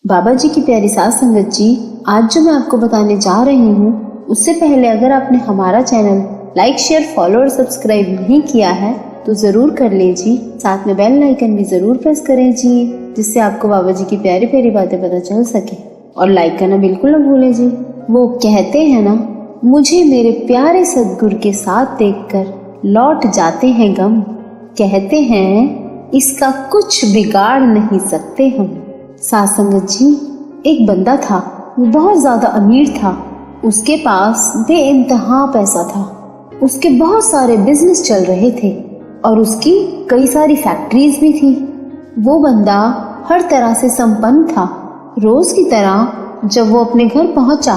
बाबा जी की प्यारी साध संगत जी, आज जो मैं आपको बताने जा रही हूँ, उससे पहले अगर आपने हमारा चैनल लाइक, शेयर, फॉलो और सब्सक्राइब नहीं किया है तो जरूर कर लीजिए। साथ में बेल आइकन भी जरूर प्रेस करें जी, जिससे आपको बाबा जी की प्यारी प्यारी बातें पता चल सके। और लाइक करना बिल्कुल न भूलें जी। वो कहते हैं ना, मुझे मेरे प्यारे सदगुरु के साथ देखकर लौट जाते हैं गम। कहते हैं इसका कुछ बिगाड़ नहीं सकते हम। साध संगत जी, एक बंदा था, वो बहुत ज्यादा अमीर था। उसके पास बेइंतहा पैसा था। उसके बहुत सारे बिजनेस चल रहे थे और उसकी कई सारी फैक्ट्रीज भी थी। वो बंदा हर तरह से संपन्न था। रोज की तरह जब वो अपने घर पहुंचा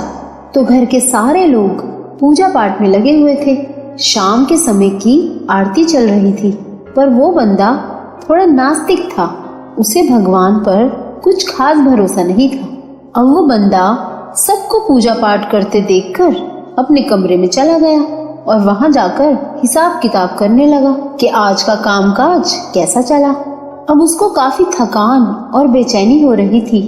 तो घर के सारे लोग पूजा पाठ में लगे हुए थे। शाम के समय की आरती चल रही थी, पर वो बंदा थोड़ा नास्तिक था। उसे भगवान पर कुछ खास भरोसा नहीं था। अब वो बंदा सबको पूजा पाठ करते देखकर अपने कमरे में चला गया और वहां जाकर हिसाब किताब करने लगा कि आज का कामकाज कैसा चला। अब उसको काफी थकान और बेचैनी हो रही थी,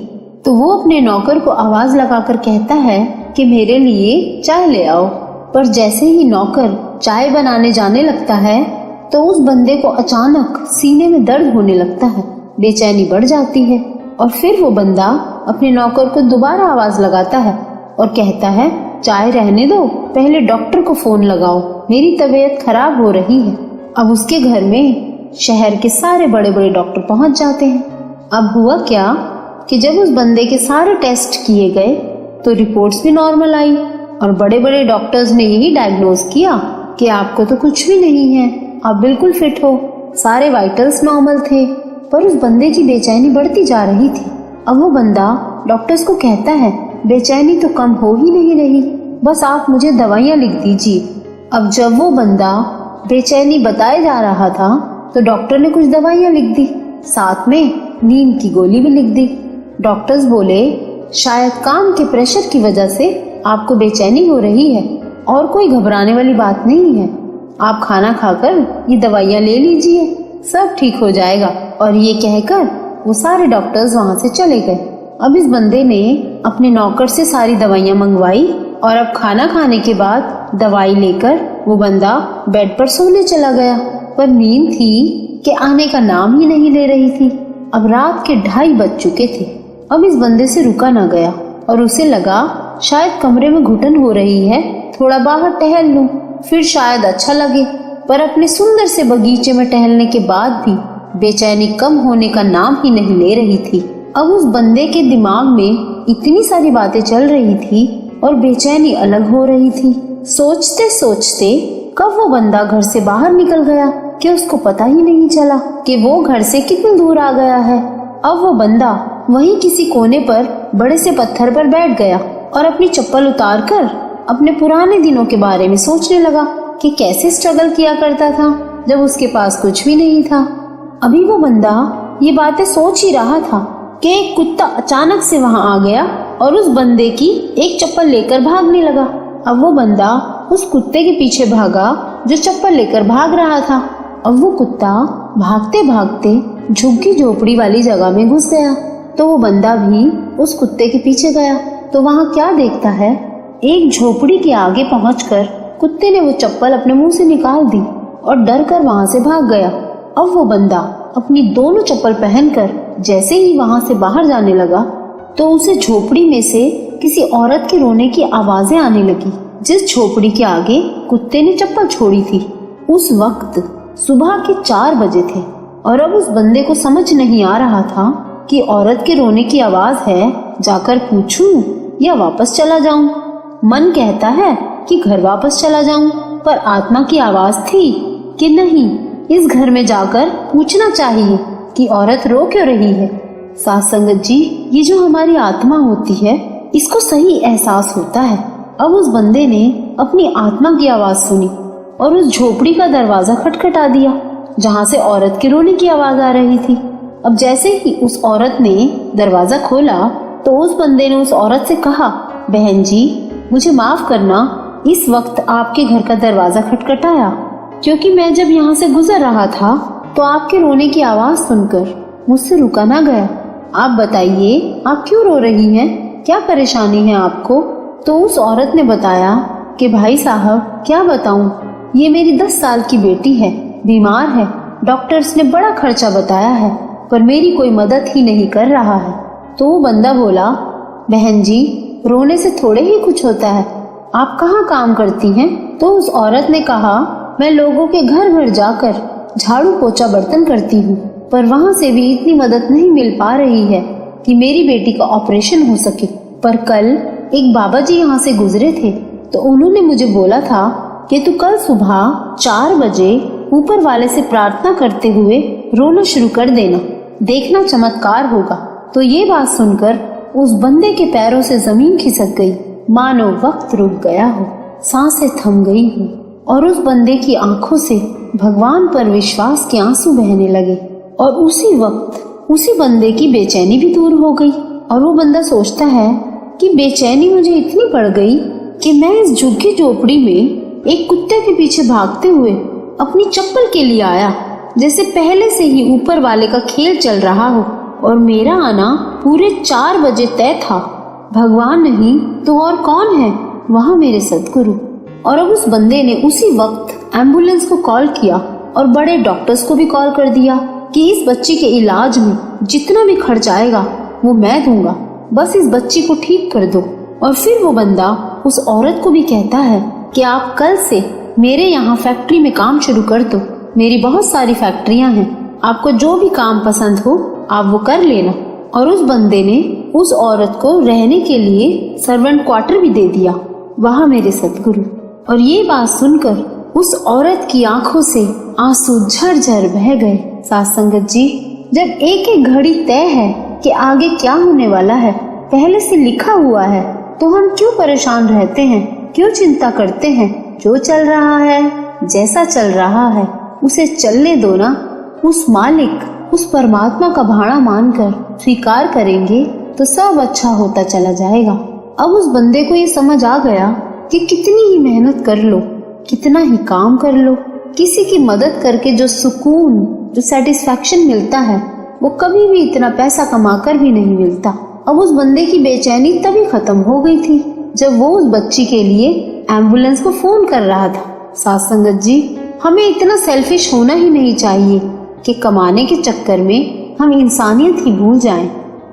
तो वो अपने नौकर को आवाज लगाकर कहता है कि मेरे लिए चाय ले आओ। पर जैसे ही नौकर चाय बनाने जाने लगता है तो उस बंदे को अचानक सीने में दर्द होने लगता है, बेचैनी बढ़ जाती है और फिर वो बंदा अपने नौकर को दोबारा आवाज लगाता है और कहता है चाय रहने दो, पहले डॉक्टर को फोन लगाओ, मेरी तबीयत खराब हो रही है। अब उसके घर में शहर के सारे बड़े बड़े डॉक्टर पहुंच जाते हैं। अब हुआ क्या कि जब उस बंदे के सारे टेस्ट किए गए तो रिपोर्ट्स भी नॉर्मल आई और बड़े बड़े डॉक्टर्स ने यही डायग्नोज किया कि आपको तो कुछ भी नहीं है, आप बिल्कुल फिट हो। सारे वाइटल्स नॉर्मल थे, पर उस बंदे की बेचैनी बढ़ती जा रही थी। अब वो बंदा डॉक्टर्स को कहता है बेचैनी तो कम हो ही नहीं रही, बस आप मुझे दवाइयाँ लिख दीजिए। अब जब वो बंदा बेचैनी बताए जा रहा था तो डॉक्टर ने कुछ दवाइयाँ लिख दी, साथ में नींद की गोली भी लिख दी। डॉक्टर्स बोले शायद काम के प्रेशर की वजह से आपको बेचैनी हो रही है और कोई घबराने वाली बात नहीं है। आप खाना खाकर ये दवाइयाँ ले लीजिए, सब ठीक हो जाएगा। और ये कहकर वो सारे डॉक्टर्स वहाँ से चले गए। अब इस बंदे ने अपने नौकर से सारी दवाइयाँ मंगवाई और अब खाना खाने के बाद दवाई लेकर वो बंदा बेड पर सोने चला गया, पर नींद थी कि आने का नाम ही नहीं ले रही थी। अब रात के 2:30 बज चुके थे। अब इस बंदे से रुका ना गया और उसे लगा शायद कमरे में घुटन हो रही है, थोड़ा बाहर टहल लूं, फिर शायद अच्छा लगे। पर अपने सुंदर से बगीचे में टहलने के बाद भी बेचैनी कम होने का नाम ही नहीं ले रही थी। अब उस बंदे के दिमाग में इतनी सारी बातें चल रही थी और बेचैनी अलग हो रही थी। सोचते सोचते कब वो बंदा घर से बाहर निकल गया कि उसको पता ही नहीं चला कि वो घर से कितनी दूर आ गया है। अब वो बंदा वहीं किसी कोने पर बड़े से पत्थर पर बैठ गया और अपनी चप्पल उतारकर अपने पुराने दिनों के बारे में सोचने लगा कि कैसे स्ट्रगल किया करता था जब उसके पास कुछ भी नहीं था। अभी वो बंदा ये बातें सोच ही रहा था कि एक कुत्ता अचानक से वहां आ गया और उस बंदे की एक चप्पल लेकर भागने लगा। अब वो बंदा उस कुत्ते के पीछे भागा जो चप्पल लेकर भाग रहा था। अब वो कुत्ता भागते भागते झुग्गी झोपड़ी वाली जगह में घुस गया, तो वो बंदा भी उस कुत्ते के पीछे गया। तो वहां क्या देखता है, एक झोपड़ी के आगे पहुंचकर कुत्ते ने वो चप्पल अपने मुंह से निकाल दी और डर कर वहां से भाग गया। अब वो बंदा अपनी दोनों चप्पल पहनकर जैसे ही वहां से बाहर जाने लगा तो उसे झोपड़ी में से किसी औरत के रोने की आवाजें आने लगी, जिस झोपड़ी के आगे कुत्ते ने चप्पल छोड़ी थी। उस वक्त सुबह के 4 बजे थे और अब उस बंदे को समझ नहीं आ रहा था कि औरत के रोने की आवाज है, जाकर पूछूं या वापस चला जाऊं। मन कहता है कि घर वापस चला जाऊं, पर आत्मा की आवाज थी कि नहीं, इस घर में जाकर पूछना चाहिए कि औरत रो क्यों रही है। साध संगत जी, ये जो हमारी आत्मा होती है इसको सही एहसास होता है। अब उस बंदे ने अपनी आत्मा की आवाज सुनी और उस झोपड़ी का दरवाजा खटखटा दिया जहाँ से औरत के रोने की आवाज आ रही थी। अब जैसे ही उस औरत ने दरवाजा खोला तो उस बंदे ने उस औरत से कहा, बहन जी मुझे माफ करना, इस वक्त आपके घर का दरवाजा खटखटाया क्योंकि मैं जब यहाँ से गुजर रहा था तो आपके रोने की आवाज सुनकर मुझसे रुका ना गया आप बताइए, आप क्यों रो रही हैं? क्या परेशानी है आपको? तो उस औरत ने बताया कि भाई साहब क्या बताऊं, ये मेरी 10 साल की बेटी है, बीमार है, डॉक्टर्स ने बड़ा खर्चा बताया है, पर मेरी कोई मदद ही नहीं कर रहा है। तो वो बंदा बोला, बहन जी रोने से थोड़े ही कुछ होता है, आप कहाँ काम करती हैं? तो उस औरत ने कहा, मैं लोगों के घर घर जाकर झाड़ू पोछा बर्तन करती हूँ, पर वहाँ से भी इतनी मदद नहीं मिल पा रही है कि मेरी बेटी का ऑपरेशन हो सके। पर कल एक बाबा जी यहाँ से गुजरे थे, तो उन्होंने मुझे बोला था कि तू कल सुबह 4 बजे ऊपर वाले से प्रार्थना करते हुए रोना शुरू कर देना, देखना चमत्कार होगा। तो ये बात सुनकर उस बंदे के पैरों से जमीन खिसक गई, मानो वक्त रुक गया हो, सांसें थम गई हो, और उस बंदे की आंखों से भगवान पर विश्वास के आंसू बहने लगे। और उसी वक्त उसी बंदे की बेचैनी भी दूर हो गई। और वो बंदा सोचता है कि बेचैनी मुझे इतनी बढ़ गई कि मैं इस झुग्गी झोपड़ी में एक कुत्ते के पीछे भागते हुए अपनी चप्पल के लिए आया, जैसे पहले से ही ऊपर वाले का खेल चल रहा हो, और मेरा आना पूरे 4 बजे तय था। भगवान नहीं तो और कौन है? वहाँ मेरे सतगुरु। और अब उस बंदे ने उसी वक्त एम्बुलेंस को कॉल किया और बड़े डॉक्टर्स को भी कॉल कर दिया कि इस बच्ची के इलाज में जितना भी खर्च आएगा वो मैं दूंगा, बस इस बच्ची को ठीक कर दो। और फिर वो बंदा उस औरत को भी कहता है कि आप कल से मेरे यहाँ फैक्ट्री में काम शुरू कर दो, मेरी बहुत सारी फैक्ट्रियाँ हैं, आपको जो भी काम पसंद हो आप वो कर लेना। और उस बंदे ने उस औरत को रहने के लिए सर्वेंट क्वार्टर भी दे दिया। वहाँ मेरे सतगुरु। और ये बात सुनकर उस औरत की आंखों से आंसू झरझर बह गए। साथ संगत जी, जब एक एक घड़ी तय है कि आगे क्या होने वाला है, पहले से लिखा हुआ है, तो हम क्यों परेशान रहते हैं, क्यों चिंता करते हैं? जो चल रहा है, जैसा चल रहा है, उसे चलने दो ना। उस मालिक, उस परमात्मा का भाड़ा मानकर स्वीकार करेंगे तो सब अच्छा होता चला जाएगा। अब उस बंदे को ये समझ आ गया कि कितनी ही मेहनत कर लो, कितना ही काम कर लो, किसी की मदद करके जो सुकून, जो सेटिस्फैक्शन मिलता है, वो कभी भी इतना पैसा कमाकर भी नहीं मिलता। अब उस बंदे की बेचैनी तभी खत्म हो गई थी जब वो उस बच्ची के लिए एम्बुलेंस को फोन कर रहा था। साथ संगत जी, हमें इतना सेल्फिश होना ही नहीं चाहिए कि कमाने के चक्कर में हम इंसानियत ही भूल जाएं।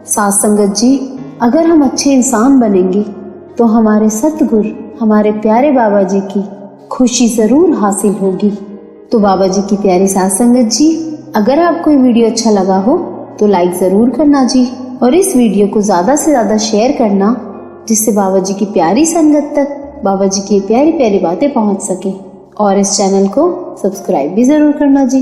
साथ संगत जी, अगर हम अच्छे इंसान बनेंगे तो हमारे सतगुरु, हमारे प्यारे बाबा जी की खुशी जरूर हासिल होगी। तो बाबा जी की प्यारी साथ संगत जी, अगर आपको ये वीडियो अच्छा लगा हो तो लाइक जरूर करना जी, और इस वीडियो को ज्यादा से ज्यादा शेयर करना, जिससे बाबा जी की प्यारी संगत तक बाबा जी की प्यारी प्यारी बातें पहुंच सके। और इस चैनल को सब्सक्राइब भी जरूर करना जी।